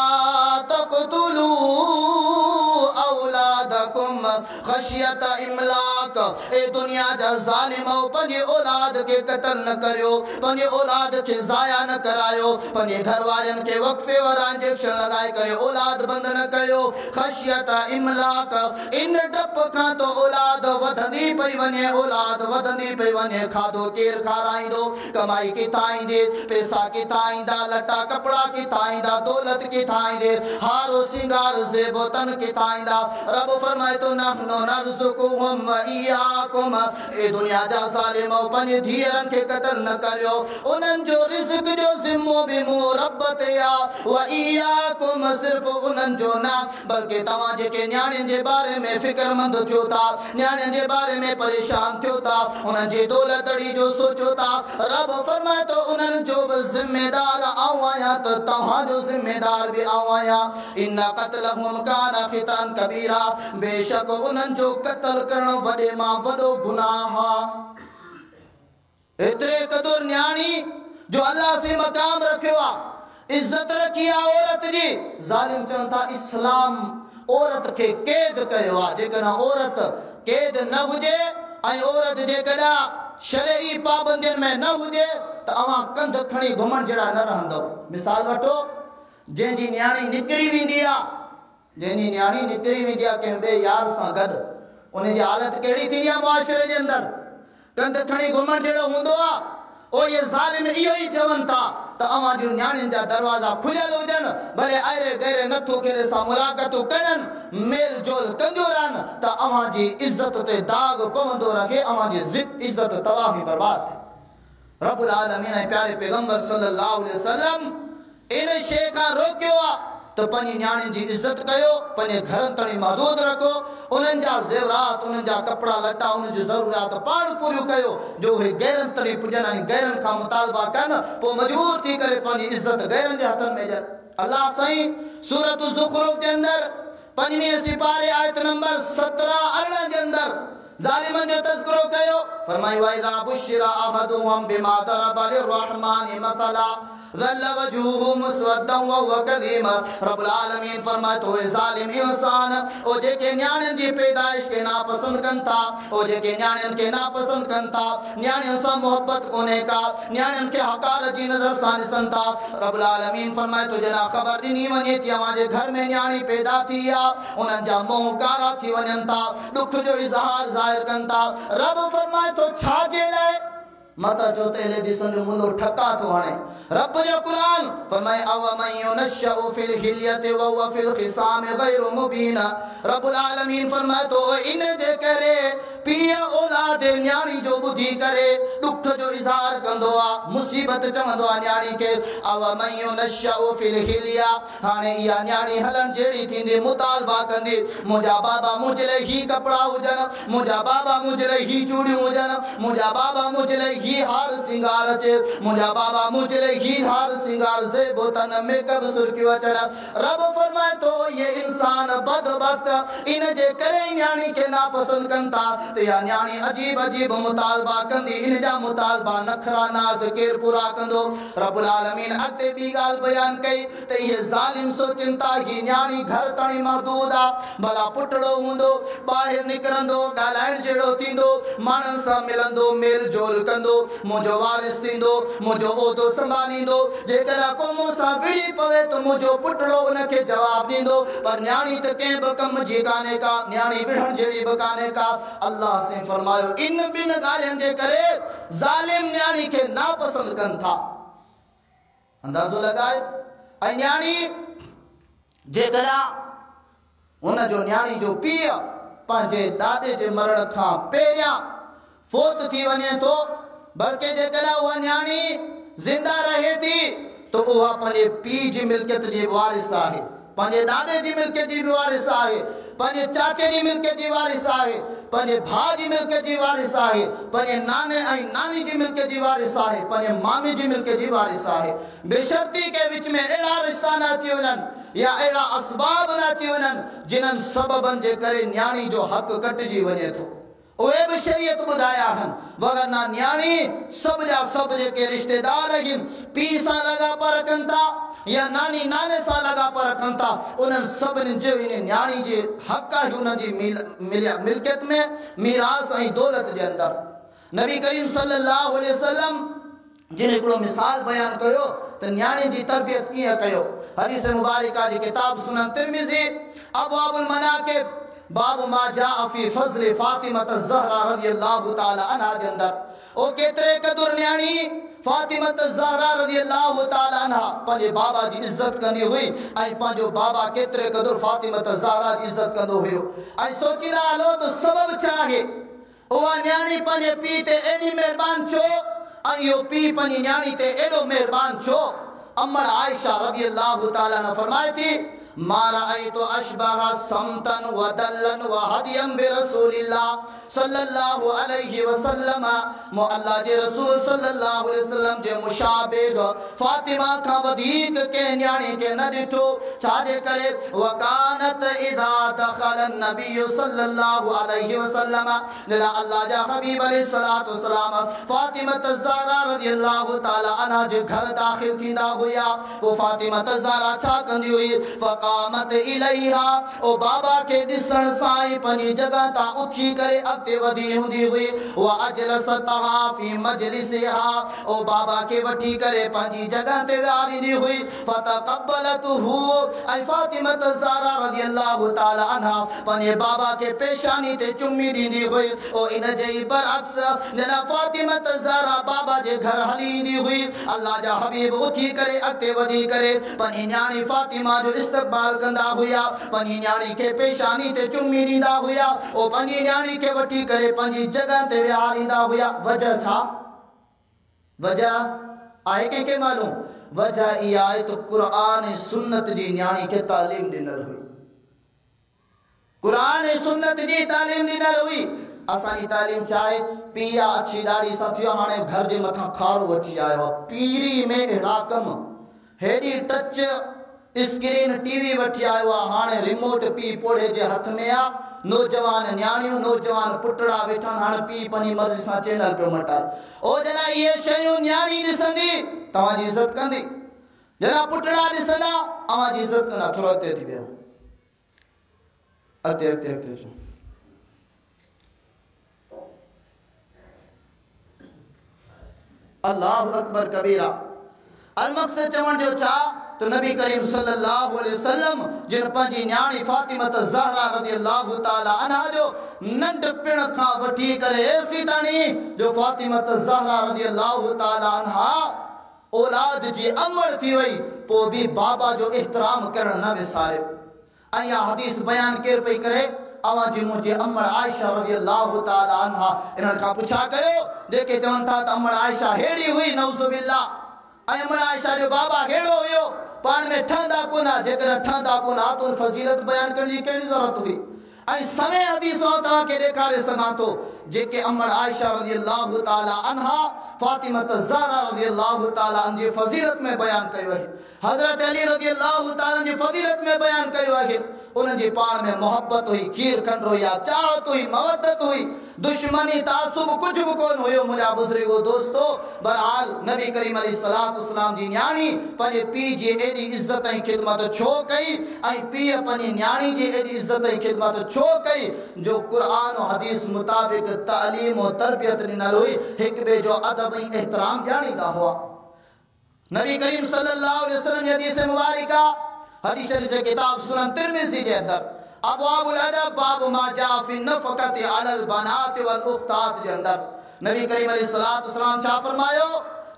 तक़तुलू औलादकुम खशियत इमलाक ए दुनिया जा ज़ालिमो पंहिंजे औलाद खे क़त्ल न करियो पंहिंजे औलाद खे ज़ाया न करायो पंहिंजे घर वारनि खे वक़फ़े वारा इंजेक्शन लॻाए करे औलाद बंद न कयो खशियत इमलाक इन डप खां तो औलाद वधंदी पई वञे औलाद वधंदी पई वञे खाधो केरु खाराईंदो कमाई किथां ईंदी पैसा किथां ईंदा लटा कपड़ा किथां ईंदा दौलत किथां ईंदी हारो सिंगार ज़ेबो तन किथां ईंदा रब फरमाए तो नहनु नरज़ुकुहुम व इय्याकुम ए दुनिया जा ज़ालिमो पंहिंजे धीअरनि खे क़त्ल न करियो उन्हनि जो रिज़्क़ जो ज़िम्मो बि मूं रब ते आहे व इय्याकुम सिर्फ़ उन्हनि जो न बल्कि तव्हां जेके न्याणियुनि जे बारे में फ़िक्रमंद थियो था न्याणियुनि जे बारे में परेशान थियो था उन्हनि जी दौलतड़ी जो सोचो था रब फरमाए तो उन्हनि जो बि ज़िम्मेदार आऊं आहियां त तव्हांजो ज़िम्मेदार बि आऊं आहियां इन क़त्लहुम कान ख़ितान कबीरा बेशक उन्हनि जो क़त्ल करण वॾे मां वॾो गुनाह एतिरे क़दुर न्याणी जो अल्लाह से मकाम रखियो आहे इज्जत रखी आहे औरत जी ज़ालिम चवनि था इस्लाम औरत खे क़ैद कयो आहे जेकॾहिं औरत क़ैद न हुजे ऐं औरत जेकॾहिं शरई पाबंदियुनि में न हुजे त अवां कंध खणी घुमण जहिड़ा न रहंदव मिसाल वठो जंहिंजी न्याणी निकिरी वेंदी आहे जंहिंजी न्याणी निकिरी वेंदी आहे कंहिं ॿिए यार सां गॾु उन जी हालत कहिड़ी थींदी आहे मुआशिरे जे अंदरि कंध खणी घुमण जहिड़ो हूंदो आहे ओ ये ज़ालिम इहो ई चवनि था त अवां जूं न्याणियुनि जा दरवाज़ा खुलियल हुजनि भले अहिड़े गैरे नथो कहिड़े सां मुलाक़ातूं करनि मेल जोल कंदियूं रहनि त अवां जी इज़त ते दाग पवंदो रहे अवां जी इज़त तबाह ई बर्बाद थिए रब्बुल आलमीन ऐं प्यारे पैगंबर सल्लल्लाहु अलैहि वसल्लम इन शइ खां रोकियो आहे तो पंहिंजी न्याणी जी इज़त कयो पंहिंजे घरनि ताईं महदूद रखो उन्हनि जा ज़ेवरात उन्हनि जा कपिड़ा लटा उन्हनि जी ज़रूरियात पाण पूरियूं कयो जो उहे गैरनि ताईं पुॼनि ऐं गैरनि खां मुतालबा कनि पोइ मजबूर थी करे पंहिंजी इज़त गैरनि जे हथनि में ॾियनि अल्लाह साईं सूरत ज़ुख़रुफ़ जे अंदरि 5वें सिपारे आयत नंबर 17-18 जे अंदरि ज़ालिमनि जो तज़किरो कयो फरमायो वइज़ा बुशिरा अहदुहुम बिमा दरब लिर्रहमानि मसला ज़ल्ल वजूहु मुस्वद्दन व हुव कज़ीम। रब्बुल आलमीन फरमाए तो ज़ालिम इंसान ओ जेके न्याणियुनि जी पैदाइश के नापसंद कनि था, ओ जेके न्याणियुनि के नापसंद कनि था, न्याणियुनि सां मोहब्बत कोन्हे का, न्याणियुनि खे हकार जी नज़र सां ॾिसनि था। रब्बुल आलमीन फरमाए तो जना ख़बर ॾिनी वञे थी अव्हांजे घर में न्याणी पैदा थी आहे, उन्हनि जा मुंह कारा थी वञनि था, दुख जो इज़हार ज़ाहिर कनि था। रब फरमाए तो छाजे लाइ मता चोते ले दिसन जो मुंडो ठका तो हाणे। रब जो कुरान फरमाए अव मन युनशउ फिल हिलियति व हुव फिल खिसाम गैर मुबीन। रब्बुल आलमीन फरमाए तो इन जे करे पिया औलाद न्याणी जो बुधी करे दुख जो इज़हार कंदो आ, मुसीबत चवंदो आ न्याणी के। अव मन युनशउ फिल हिलिया, हाणे इहा न्याणी हलन जेड़ी थींदी मुतालबा कंदी, मुंहिंजा बाबा मुंहिंजे लाइ ही कपड़ा हुजन, मुंहिंजा बाबा मुंहिंजे लाइ ही चूड़ियूं हुजन, मुंहिंजा बाबा मुंहिंजे लाइ ही हार सिंगार अचे, मुंहिंजा बाबा मुंहिंजे लाइ ही हार सिंगार से बोतन मेकअप सुर्खियूं अचन। रब फरमाए तो ये इंसान बदबख्त इन जे करे न्याणी के नापसंद कनि था त या न्याणी अजीब अजीब मुतालबा कंदी, इन जा मुतालबा नखरा नाज़ केर पूरा कंदो। रब्बुल आलमीन अॻिते ॿी ॻाल्हि बयान कई त इहे ज़ालिम सोचनि था ही न्याणी घर ताईं महदूद आहे, भला पुटड़ो हूंदो ॿाहिरि निकिरंदो ॻाल्हाइण जहिड़ो थींदो, माण्हुनि सां मिलंदो मेल जोल कंदो, मुंहिंजो वारिस थींदो, मुंहिंजो उहिदो संभालींदो, जेकर को मूं सां विड़ी पवे त मुंहिंजो पुटड़ो उनखे जवाब ॾींदो। पर न्याणी त कंहिं बि कम जी कान्हे का, न्याणी विढ़ण जहिड़ी बि कान्हे का। अल्लाह से फरमायो इन ॿिनि ॻाल्हियुनि जे करे ज़ालिम न्याणी खे नापसंद कनि था। अंदाज़ो लॻाए ऐं न्याणी जेकर हुन जो न्याणी जो पीउ पंहिंजे दादे जे मरण खां पहिरियां फोत थी वञे थो, बल्कि जेकर उहा न्याणी ज़िंदा रहे थी तो उहा पंहिंजे पीउ जी मिल्कियत जी वारिस आहे, पंहिंजे दादे जी मिल्कियत जी वारिस आहे, पंहिंजे चाचे जी मिल्कियत जी वारिस आहे, पंहिंजे भाउ जी मिल्कियत जी वारिस आहे, पंहिंजे नाने ऐं नानी जी मिल्कियत जी वारिस आहे, पंहिंजे मामी जी मिल्कियत जी वारिस आहे। बेशर्ती के विच में अहिड़ा रिश्ता न अची वञनि या अहिड़ा असबाब न अची वञनि जिन्हनि सबबनि जे करे न्याणी जो हक़ कटिजी वञे थो, उहे बि शरीयत ॿुधाया आहिनि। वगरना न्याणी सभ जा सभ जेके रिश्तेदार आहिनि पीउ सां लाॻापा रखनि था या नानी नाने सां लाॻापा रखनि था, उन्हनि सभिनी जो इन न्याणी जे हक़ आहे हुनजी मिल्कियत में मीरास ऐं दौलत जे अंदरि। नबी करीम सल्लल्लाहु अलैहि वसल्लम जिन हिकिड़ो मिसाल बयान कयो त न्याणी जी तरबियत कीअं कयो। हदीस मुबारका जी किताब सुनन तिरमिज़ी अबवाबुल मनाकिब बाब मा जाअ फी फज़्ल फातिमा ज़हरा रज़ियल्लाहु ताला अन्हा जे अंदर ओ केतिरे क़दुर न्याणी फातिमा ज़हरा रज़ियल्लाहु ताला अन्हा पंहिंजे बाबा जी इज़त कंदी हुई ऐं पंहिंजो बाबा केतिरे क़दुर फातिमा ज़हरा जी इज़त कंदो हुयो। ऐं सोचींदा हलो त सबब छा आहे, उहा न्याणी पंहिंजे पीउ ते एॾी महिरबान छो ऐं इहो पीउ पंहिंजी न्याणी ते एॾो महिरबान छो। अम्मड़ आयशा रज़ियल्लाहु ताला अन्हा फरमाए थी मा रअयतु अशबह समतन व दल्लन व हदियन बिरसूलिल्लाह सल्लल्लाहु अलैहि वसल्लम। मो अल्लाह जे रसूल सल्लल्लाहु अलैहि वसल्लम जे मुशाबिह फातिमा खां वधीक के न्याणी के न ॾिठो। छाजे करे वकानत इदा दखल नबी सल्लल्लाहु अलैहि वसल्लम जला अल्लाह जा हबीब अलैहिस्सलातु वस्सलाम फातिमा ज़हरा रज़ियल्लाहु ताला अन्हा जे घर दाखिल थींदा हुया, वो फातिमा ज़हरा छा कंदी हुई फ़क़ामत इलैहा ओ बाबा के ॾिसण सां ई पंहिंजी जॻह तां उथी करे अॻिते वधी हूंदी हुई। व अजलसतहा फी मजलिसिहा ओ बाबा के वठी करे पंहिंजी जॻह ते विहारींदी हुई। फ़तक़ब्बलतहु ऐं फातिमा ज़हरा रज़ियल्लाहु ताला अन्हा पंहिंजे बाबा के पेशानी ते चुम्मी ॾींदी हुई। ओ इन जे बरअक्स जना फातिमा ज़हरा बाबा जे घर हली ईंदी हुई, अल्लाह जा हबीब उथी करे अॻिते वधी करे पंहिंजी न्याणी फातिमा जो इस्तक़बाल कंदा हुया, पंहिंजी न्याणी के पेशानी ते चुम्मी ॾींदा हुया, ओ पंहिंजी न्याणी के वठी करे पंहिंजी जॻह ते विहारींदा हुया। वजह छा? वजह आहे कंहिंखे मालूम? वजह इहा आहे त क़ुरान ऐं सुन्नत जी न्याणी खे तालीम ॾिनल हुई, क़ुरान ऐं सुन्नत जी तालीम ॾिनल हुई। असांजी तालीम छा आहे? पीउ अछी ॾाढ़ी सां थियो, हाणे घर जे मथां खारो वठी आयो आहे, पीढ़ी में अहिड़ा कम, हेॾी टच स्क्रीन टीवी वठी आयो आहे, हाणे रिमोट पीउ पोड़े जे हथ में आहे, नौजवान न्याणियूं नौजवान पुटड़ा वेठा, हाणे पीउ पंहिंजी मर्ज़ी सां चैनल पियो मटाए। ओ जना इहे शयूं न्याणी ॾिसंदी तव्हांजी इज़त कंदी? जना पुटड़ा दिसदा अवां जी इज्जत कना थोरो अॻिते थी वियो अॻिते अल्लाहु अकबर कबीरा। अल मक़सद चवण जो छा तो नबी करीम सल्लल्लाहु अलैहि वसल्लम जिन पंहिंजी न्याणी फातिमा ज़हरा रज़ियल्लाहु ताला अन्हा जो नंढपिण खां वठी करे एसी ताणी जो फातिमा ज़हरा रज़ियल्लाहु ताला अन्हा औलाद जी अमड़ थी वई पोइ भी बाबा जो एहतराम करण न विसारियो। ऐं इहा हदीस बयान केर पई करे अवां जी मुंहिंजी अमड़ आयशा रज़ियल्लाहु ताला अन्हा इन्हनि खां पुछा कयो जेके चवनि था त अमड़ आयशा हेड़ी हुई नऊज़ु बिल्लाह ऐं अमड़ आयशा जो बाबा हेड़ो हुयो पाण में ठहंदा कोना जेकर ठहंदा कोना तो फज़ीलत बयान करण जी कहिड़ी ज़रूरत हुई। ऐं समय हदीसों तव्हांखे ॾेखारे सघां थो जेके अमड़ आयशा रज़ियल्लाहु ताला अन्हा फातिमा ज़हरा रज़ियल्लाहु ताला अन्हा जी फज़ीलत में बयान कयो आहे हज़रत अली रज़ियल्लाहु ताला जी फज़ीलत में बयान कयो आहे उन जी पाण में मोहब्बत हुई खीर खंड हुई चाहत हुई मवदत हुई दुश्मनी तासुब कुछ भी कोन हुयो मुंहिंजा बुज़ुर्गो दोस्तो। बहरहाल नबी करीम अलैहिस्सलातु वस्सलाम जी न्याणी पंहिंजे पीउ जी एॾी इज़त ऐं ख़िदमत छो कई ऐं पीउ पंहिंजी न्याणी जी एॾी इज़त ऐं ख़िदमत छो कई जो क़ुरान और हदीस मुताबिक़ तालीम और तरबियत ॾिनल हुई हिक ॿिए जो अदब ऐं एहतराम ॼाणींदा हुआ। नबी करीम सल्लल्लाहु अलैहि वसल्लम जी हदीस मुबारका हदीस शरीफ किताब सुनन तिरमिज़ी जे अंदर अबवाबुल अदब बाब मा जा फी नफ़क़ति अलल बनात वल उख्तात जे अंदर नबी करीम अलैहिस्सलातु वस्सलाम छा फरमायो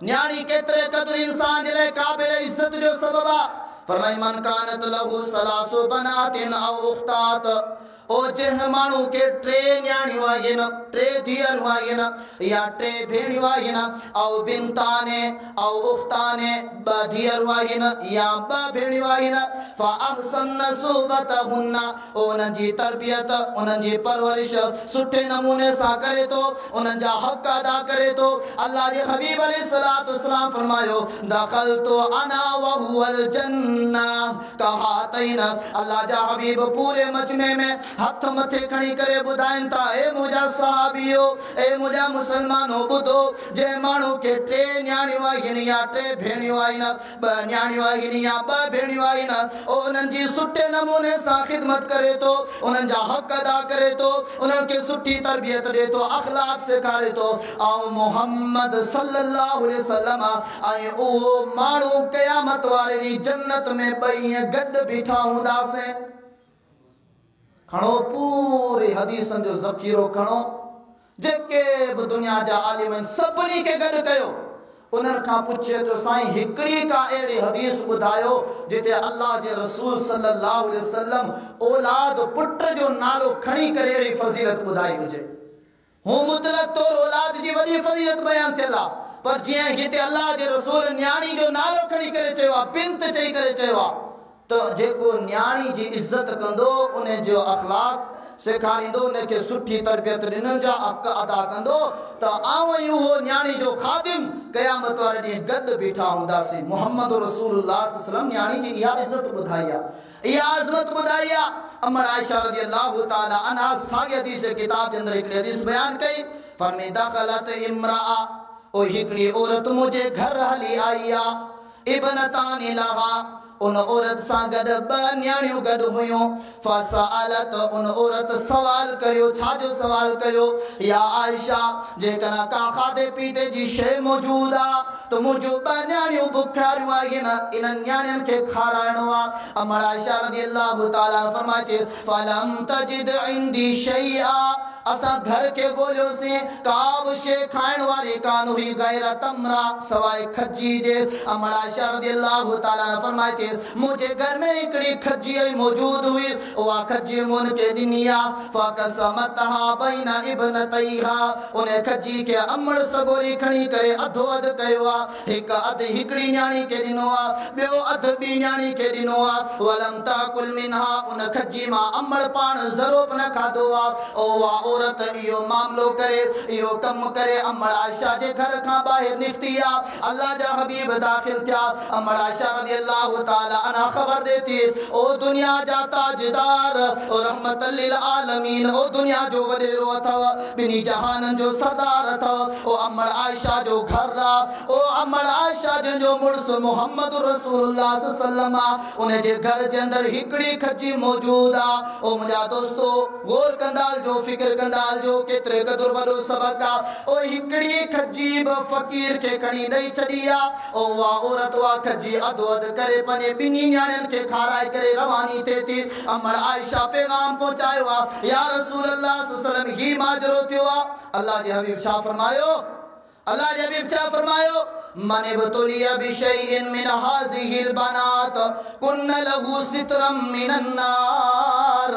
न्याणी केतिरे क़दर इंसान जे लाइ क़ाबिल इज़्ज़त जो सबब आहे। फरमाई मन कानत लहू सलासु बनातिन औ उख्तात ओ जंहिं माण्हू के टे न्याणियूं आहिनि टे धीअरूं आहिनि या टे भेणियूं आहिनि औ बिनताने औ उख्ताने ॿ धीअरूं आहिनि या ॿ भेणियूं आहिनि फ़अहसन सुहबतहुन उन्हनि जी तरबियत उन्हनि जी परवरिश सुठे नमूने सां करे थो उन्हनि जा हक़ अदा करे थो अल्लाह जे हबीब अलैहिस्सलातु वस्सलाम फरमायो दखलतु अना व हुवल जन्नह कहातैन अल्लाह जा हबीब पूरे मजमे में हाथ मथे खणी करे बुधाइन था ए मुझा सहाबियो ए मुझा मुसलमानो बुधो जे मानू के टे न्याणियों आहिनि या टे भेणियों आहिनि ब न्याणियों आहिनि या ब भेणियों आहिनि ओ उन्हनि जी सुठे नमूने सां खिदमत करे तो उन्हनि जा हक़ अदा करे तो उन्हनि खे सुठी तरबियत दे तो अखलाक सेखारे तो ऐं मोहम्मद सल्लल्लाहु अलैहि वसल्लम ऐं उहो माण्हू क़यामत वारे ॾींहुं जन्नत में ॿई गॾु बीठा हूंदासीं। खणो पूरी हदीसन जो ज़ख़ीरो खणो जेके भी दुनिया जा आलिम आहिनि सभिनी खे गॾु कयो उन्हनि खां पुछे तो साईं हिकिड़ी का अहिड़ी हदीस ॿुधायो जिते अल्लाह जे रसूल सल्लल्लाहु अलैहि वसल्लम औलाद पुट जो नालो खणी करे अहिड़ी फज़ीलत ॿुधाई हुजे। हूं मुतलक़ तौर औलाद जी वॾी फज़ीलत बयान थियल आहे पर जीअं हिते अल्लाह जे रसूल न्याणी जो नालो खणी करे चयो आहे बिंत चई करे चयो आहे तो जेको न्याणी जी इज्जत कंदो उन जो अखलाक सेखारींदो उन खे सुठी तरबियत ॾिननि जा हक़ अदा कंदो त आऊं ई उहो न्याणी जो ख़ादिम क़यामत वारे ॾींहुं गॾु बीठा हूंदासीं। मोहम्मद रसूलुल्लाह सल्लल्लाहु अलैहि वसल्लम न्याणी जी इहा इज़त ॿुधाई आहे इहा अज़मत ॿुधाई आहे। अमर आयशा रज़ियल्लाहु ताला अन्हा साॻी हदीस किताब जे अंदरि हिकिड़ी हदीस बयान कई फरमी दखलत इम्राअ ओ हिकिड़ी औरत मुंहिंजे घर हली आई आहे इब्नतानि लहा उन औरत सां गॾु ॿ न्याणियूं गॾु हुयूं फसअलत उन औरत सवाल कयो छा जो सवाल कयो या आयशा जेकर का खाधे पीते जी शइ मौजूद आहे तो मुंहिंजो ॿ न्याणियूं बुखारियूं आहिनि इन्हनि न्याणियुनि खे खाराइणो आहे। अमर आयशा रज़ियल्लाहु ताला फरमाए थी फलम तजिद इंदी शैआ असां घर के ॻोल्हियोसीं का बि शइ खाइण वारी कान हुई गैर तमरा सवाइ खजी जे। अमर आयशा रज़ियल्लाहु ताला फरमाए थी मुंहिंजे घर में हिकिड़ी खजी मौजूद हुई उहा खजी मुन खे ॾिनी आहे फकसमतहा बैन इब्नतैहा उन खजी खे अमड़ सगोरी खणी करे अधो अधु कयो आहे हिकु अधु हिकिड़ी न्याणी खे ॾिनो आहे ॿियो अधु ॿी न्याणी खे ॾिनो आहे वलम ताकुल मिनहा उन खजी मां अमड़ पाण ज़रो बि न खाधो आहे उहा औरत इहो मामलो करे इहो कमु करे अमर आयशा जे घर खां ॿाहिरि निकिती आहे अल्लाह जा हबीब दाख़िल थिया अमर आयशा रज़ियल्लाहु ताला अन्हा खबर देती ओ दुनिया जा ताजदार ओ रहमतल लिल आलमीन ओ दुनिया जो वडेरो अथव बिनी जहानन जो सरदार अथव ओ अम्मड़ आयशा जो घर रा ओ अम्मड़ आयशा जो मुर्स मोहम्मद रसूलुल्लाह सल्लल्लाहु अलैहि वसल्लम उन जे घर जे अंदर हिकड़ी खजी मौजूद आ ओ मुजा दोस्तो गौर कंदाल जो फिक्र कंदाल जो केतरे कदुर वडो सबक आ ओ हिकड़ी खजी ब फकीर के खणी नहीं छड़िया ओ वा औरत वा खजी अदो अद करे पने बिनी न्याणन के खाराई करे रवानी थे थी अमर आयशा पैगाम पहुंचायो आ या रसूलुल्लाह सल्लल्लाहु अलैहि वसल्लम ही माजरो थियो आ अल्लाह जे हबीब छा फरमायो अल्लाह जे हबीब छा फरमायो मन बतुलिया बिशैइन मिन हाज़िहिल बनात कुन्न लहू सित्रम मिनन नार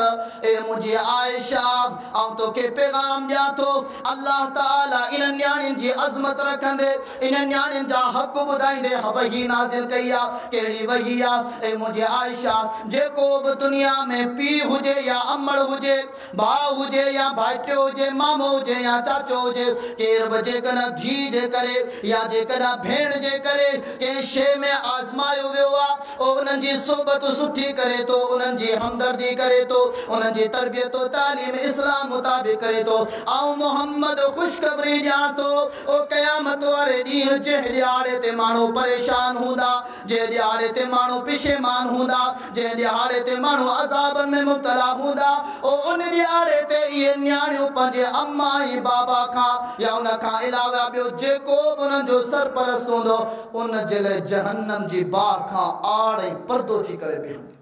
ए मुझे आयशा आऊं तो के पैगाम दिया तो अल्लाह ताला इन न्याणिन जी अजमत रखंदे इन न्याणिन जा हक बुधाइंदे वही नाजिल कइया केड़ी वहीया ए मुझे आयशा जे को भी दुनिया में पी हुजे या अम्मड़ हुजे भाउ हुजे या भाइटियो हुजे मामो हुजे या चाचो हुजे केर बजे कना धी जे करे या जे कना भेण जे करे के शे में आजमायो वियो आ ओ उनन जी सोबत सुठी करे तो उनन जी हमदर्दी करे तो उनन जी तरबियत और तालीम इस्लाम मुताबिक करे तो आऊं मोहम्मद खुशखबरी जा तो ओ कयामत वारे दी जे दिहाड़े ते मानो परेशान हुंदा जे दिहाड़े ते मानो पिशेमान हुंदा जे दिहाड़े ते मानो अजाब में मुब्तला हुंदा ओ उन दिहाड़े ते ये न्याणियों पंजे अम्मा ही बाबा खा या उन खा इलावा बियो जे को उन जो सरपरस्त हुंदो उन जले जहन्नम जी बाह खा आड़े पर्दो थी करे बेहंदी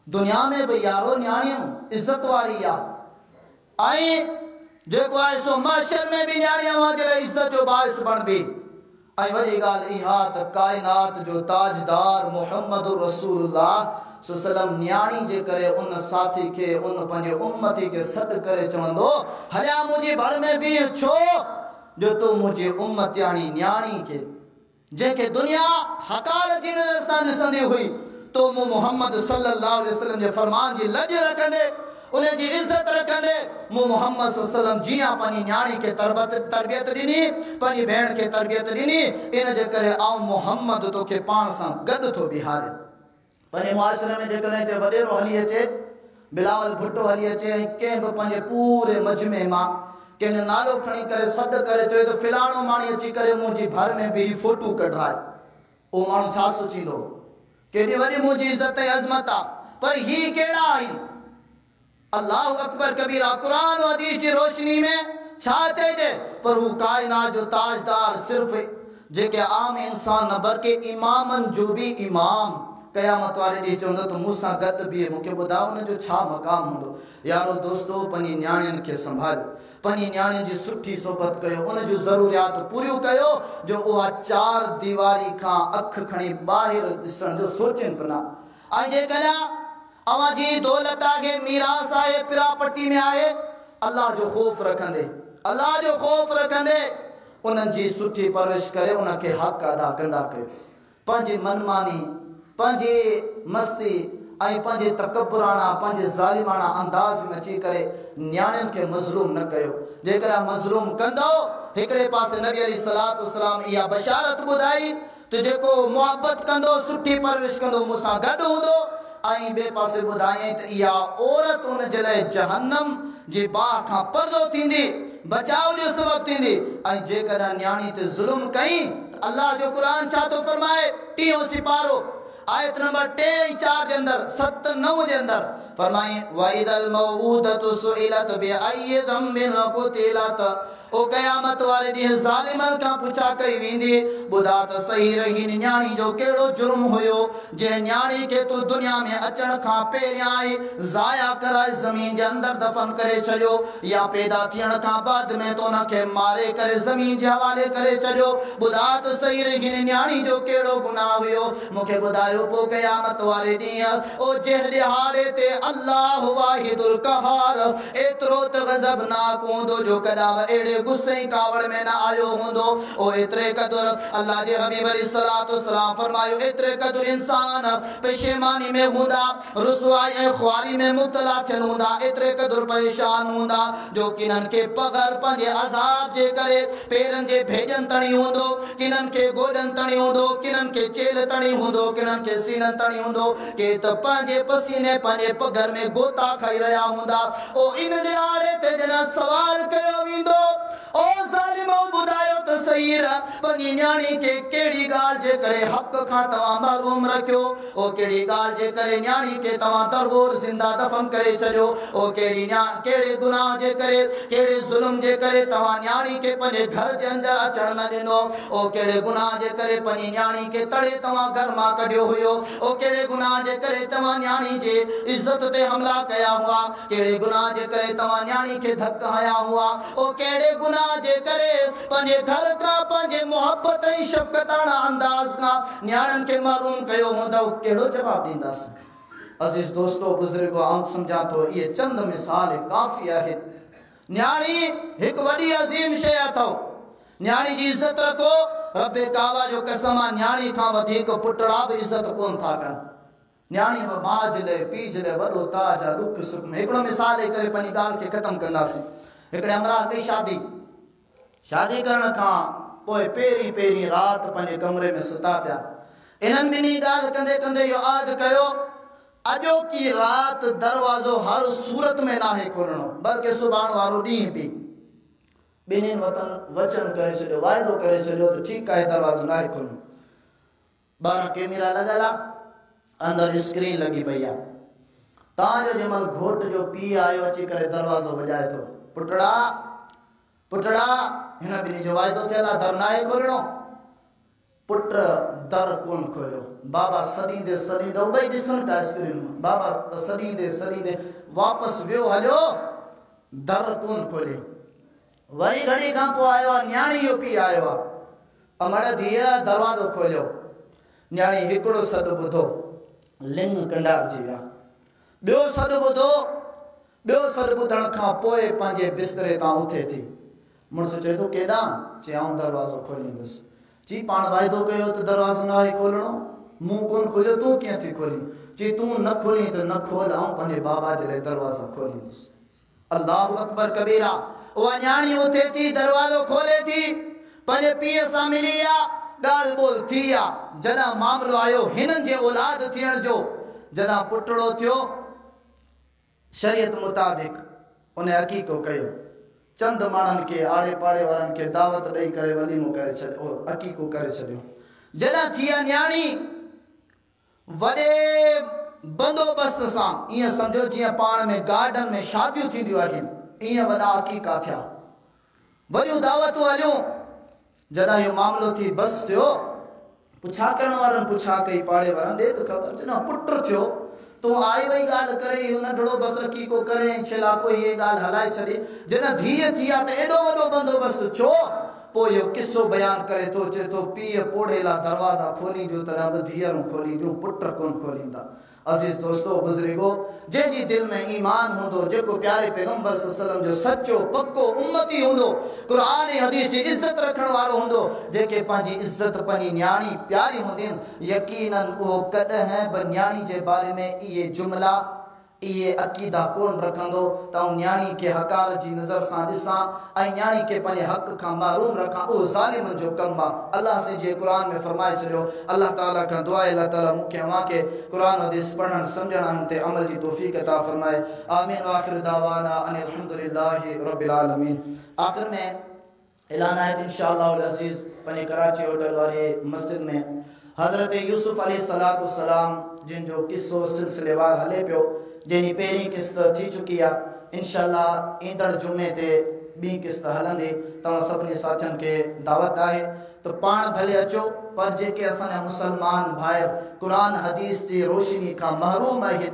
दुनिया में भी यारो न्याणियों इज्जत वाली या आई जे को आए सो माशर में भी न्याणियां वहां जले इज्जत जो बाइस बन भी आई वरी गाल इहात कायनात जो ताजदार मोहम्मद रसूलुल्लाह सल्लम न्याणी जे करे उन साथी के उन पंजे उम्मती के सद करे चवंदो हल्या मुझे भर में भी छो जो तो मुझे उम्मत यानी न्याणी के जेके दुनिया हकार जी नजर सां ॾिसंदी हुई तो मु मोहम्मद सल्लल्लाहु अलैहि वसल्लम जे फरमान जी लज रखंदे उन जी इज्जत रखंदे मु मोहम्मद सल्लल्लाहु अलैहि वसल्लम जिया पानी न्याणी के तरबियत ॾिनी पानी भेण के तरबियत ॾिनी इन जे करे आऊं मोहम्मद तो के पाण सां गॾु थो बिहारे पानी मुआशरे में जेकॾहिं ते वॾेरो हली अचे बिलावल भुट्टो हली अचे ऐं कंहिं बि पंहिंजे पूरे मजमे मां केने नालो खणी करे सद करे चए तो फिलाणो माणी अची करे मुंहिंजी भर में भी फोटो कढाए ओ माण्हू छा सोचींदो केॾी वॾी मुंहिंजी इज़त ऐं अज़मत आ पर ही केड़ा आहिनि अल्लाह अकबर कबीरा कुरान और हदीस जी रोशनी में छा चइजे पर हू कायनात जो ताजदार सिर्फ जेके आम इंसान न बल्कि इमामन जो भी इमाम कयामत वाले ॾींहुं चवंदो त मूंसां गॾु बीहे मूंखे ॿुधायो उन जो छा मक़ाम हूंदो यारो दोस्तो पंहिंजी न्याणियुनि खे संभालियो पंहिंजी न्याणियुनि जी सुठी सोबत कयो उन जूं ज़रूरियात पूरियूं कयो जो उहा चार दीवारी खां अख खणी ॿाहिरि ॾिसण जो सोचनि पिना ऐं जेकॾहिं अवां जी दौलत आहे मीरास आहे पिरापट्टी में आहे अल्लाह जो ख़ौफ़ रखंदे उन्हनि जी सुठी परवरिश करे उनखे हक़ अदा कंदा कयो पंहिंजी मनमानी पंहिंजी मस्ती ऐं पंहिंजे तकबुराना पंहिंजे ज़ालिमाना अंदाज़ में अची करे न्याणियुनि खे मज़लूम न कयो जेकॾहिं मज़लूम कंदो हिकिड़े पासे नबी अलैहिस्सलातु वस्सलाम इहा बशारत ॿुधाई त जेको मुहबत कंदो सुठी परवरिश कंदो मूंसां गॾु हूंदो ऐं ॿिए पासे ॿुधायईं त इहा औरत उन जे लाइ जहन्नम जी बाह खां पर्दो थींदी बचाव जो सबब थींदी ऐं जेकॾहिं न्याणी ते ज़ुल्म कई अल्लाह जो क़ुरान छा थो फरमाए 3 सिपारो आयत नंबर 3 4 के अंदर 7 9 के अंदर फरमाए वाइदल मौऊदतु सुइलत बिअय्यि ज़म्बिन कुतिलत ओ कयामत वाले ॾींहुं ज़ालिमन खां पुछा कई वेंदी ॿुधा त सही रही न्याणी जो कहिड़ो जुर्म हुयो जंहिं न्याणी खे तूं दुनिया में अचण खां पहिरियां ई ज़ाया कराए ज़मीन जे अंदरि दफ़न करे छॾियो या पैदा थियण खां बाद में तो उनखे मारे करे ज़मीन जे हवाले करे छॾियो ॿुधा त सही रही न्याणी जो कहिड़ो गुनाह हुयो मूंखे ॿुधायो पोइ क़यामत वारे ॾींहुं ओ जंहिं ॾिहाड़े ते अल्लाह वाहिदुल क़हार एतिरो त गज़बनाक हूंदो जो कॾहिं अहिड़े गुस्से कावड़ में ना आयो होंदो ओ एतरे कदर अल्लाह जे हबीब अलैहिस्सलातु वस्सलाम फरमायो एतरे कदर इंसान पेशेमानी में हुंदा रुसवाई ख्वारी में मुब्तला थियल हुंदा एतरे कदर परेशान हुंदा जो किनन के पगर पंजे अजाब जे करे पेरन जे भेजन तणी हुंदो किनन के गोडन तणी हुंदो किनन के चेल तणी हुंदो किनन के सीनन तणी हुंदो के त पंजे पसीने पंजे पगर में गोता खाई रहा हुंदा ओ इन दिहाड़े ते जना सवाल कयो विंदो ओ ज़ालिमो बुधायो तो सही रा पंजी न्याणी के केड़ी गाल जे करे हक खां तवा महरूम रखियो ओ केड़ी गाल जे करे न्याणी के तवा दरगोर जिंदा दफन करे छडियो ओ केड़े गुनाह जे करे केड़े जुल्म जे करे तवा न्याणी के पंजे घर जे अंदर अचण न दिनो ओ केड़े गुनाह जे करे पंजी न्याणी के तड़े तवा घर मां कढियो हुयो ओ केड़े गुनाह जे करे तवा न्याणी जे इज्जत ते हमला कया हुआ केड़े गुनाह जे करे तवा न्याणी के धक्का हया हुआ ओ केड़े गुनाह जे करे पंजे घर का पंजे मोहब्बत ऐं शफकताना अंदाज का न्याणन के महरूम कयो होंदा केड़ो जवाब दींदास अजीज दोस्तों बुजुर्गो आंख समझा तो ये चंद मिसाल काफी है न्याणी एक वडी अजीम शय अथव न्याणी जी इज्जत रखो रब्बे काबा जो कसम न्याणी खां वधीक पुटड़ा भी इज्जत कोन था कन न्याणी हो माज ले पीज ले वडो ताज रुख सुख में एकड़ो मिसाल करे पनी गाल के खत्म कंदासी एकड़े हमरा कई शादी करण खां पोए पेरी पेरी रात पंजे कमरे में सुता पिया इन्हन बिनी गाल कंदे कंदे यो याद कयो अजो की रात दरवाजो हर सूरत में ना है खोलनो बल्कि सुभान वारो दी भी बिनिन वचन करे छो वायदो करे छो तो ठीक है दरवाजो ना है खोलनो बाहर कैमरा लगला अंदर स्क्रीन लगी भैया ताजो जमल घोट जो पी आयो अची करे दरवाजो बजाए तो पुटड़ा पुटड़ा हिना बिनी जो वायदो थेला दर ना है खोलनो पुत्र दर कोन खोलो बाबा सदी दे उबई दिसन का स्क्रीन बाबा सदी दे वापस वियो हलो दर कोन खोले वरी घड़ी खां पो आयो न्याणी यो पी आयो अमड़ दिया दरवाजो खोलियो न्याणी हिकड़ो सद बुधो लिंग कंडार जी विया ॿियो सद बुधण खां पोइ पंहिंजे बिस्तरे तां उथे थी मुड़स चए थो केॾां चई आऊं दरवाज़ो खोलींदुसि जी पाण वाइदो कयो त दरवाज़ो न आहे खोलणो मूं कोन खोलियो तूं कीअं थी खोली जी तूं न खोली त न खोल आऊं पंहिंजे बाबा जे लाइ दरवाज़ो खोलींदुसि अल्लाहु अकबर कबीरा उहा न्याणी उथे थी दरवाज़ो खोले थी पंहिंजे पीउ सां मिली आहे ॻाल्हि ॿोल थी आहे जॾहिं मामलो आयो हिननि जे औलाद थियण जो जॾहिं पुटड़ो थियो शरीयत मुताबिक उन अकीको कयो चंद माण्हुनि खे आड़े पाड़े वारनि खे दावत ॾेई करे वलीमो करे छॾियो अकीको करे छॾियो जॾहिं थी न्याणी वॾे बंदोबस्त सां ईअं सम्झो जीअं पाण में गार्डन में शादियूं थींदियूं आहिनि ईअं वॾा अकीका थिया वॾियूं दावतूं हलियूं जॾहिं इहो मामलो थी बस थियो पुछा करण वारनि पुछा कई पाड़े वारनि ॾे त ख़बर जॾहिं पुट थियो तूं आई वई ॻाल्हि करे इहो नंढड़ो बस अकीको करे छिलाको इहे ॻाल्हि हलाए छॾी जॾहिं धीअ थी आहे त एॾो वॾो बंदोबस्त छो पोइ इहो किस्सो बयान करे थो चए थो पीउ पोड़े लाइ दरवाज़ा खोली ॾियो त रब धीअरूं खोली ॾियूं पुट कोन खोलींदा अज़ीज़ दोस्तो बुज़ुर्गो जंहिंजी दिल में ईमान हूंदो जेको प्यारे पैगंबर सल्लल्लाहु अलैहि वसल्लम जो सच्चो पक्को उम्मती हूंदो क़ुरान ऐं हदीस जी इज़त रखण वारो हूंदो जेके पंहिंजी इज़त पंहिंजी न्याणी प्यारी हूंदी यकीनन उहो कॾहिं बि न्याणी जे बारे में इहे जुमला इहे अक़ीदा कोन रखंदो त न्याणी खे हकार जी नज़र सां ॾिसां ऐं न्याणी खे पंहिंजे हक़ खां महरूम रखां उहो ज़ालिमनि जो कमु आहे अल्लाह से जे क़ुर में फरमाए छॾियो अल्लाह ताला खां दुआ अल्लाह ताला मूंखे अव्हांखे क़ुर हदीस पढ़णु सम्झणु ऐं ते अमल जी तौफ़ीक़ अता फरमाए आमीन आख़िर दावाना अनिल हम्दुलिल्लाहि रब्बिल आलमीन आख़िर में ऐलान आहे इंशाअल्लाह अज़ीज़ पंहिंजे कराची होटल वारी मस्जिद में हज़रत यूसुफ अलैहिस्सलाम जिन जो किस्सो सिलसिलेवार हले पियो जंहिंजी पहिरीं किस्त थी चुकी आहे इंशाअल्लाह ईंदड़ जुमे ते ॿी किस्त हलंदी तव्हां सभिनी साथियुनि खे दावत आहे त पाण भले अचो पर जेके असांजा मुसलमान भाइर क़ुरान हदीस जी रोशनी खां महरूम आहिनि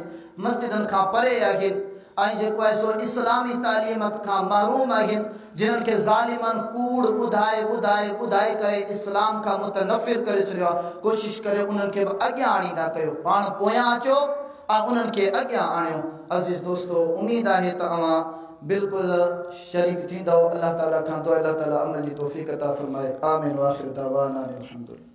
मस्जिदनि खां परे आहिनि ऐं जेको आहे सो इस्लामी तालीमत खां महरूम आहिनि जिन्हनि खे ज़ालिमनि कूड़ ॿुधाए करे इस्लाम खां मुतनफ़िर करे छॾियो आहे कोशिशि करे उन्हनि खे बि अॻियां आणींदा कयो पाण पोयां अचो उन्हनि खे अॻियां आणियो अज़ीज़ दोस्तो उम्मीद आहे त अव्हां बिल्कुल शरीक थींदो। अल्लाह ताला खां दुआ अल्लाह ताला अमल जी तौफीक अता फरमाए। आमीन व आखिर दावाना अनिल हम्दुलिल्लाह।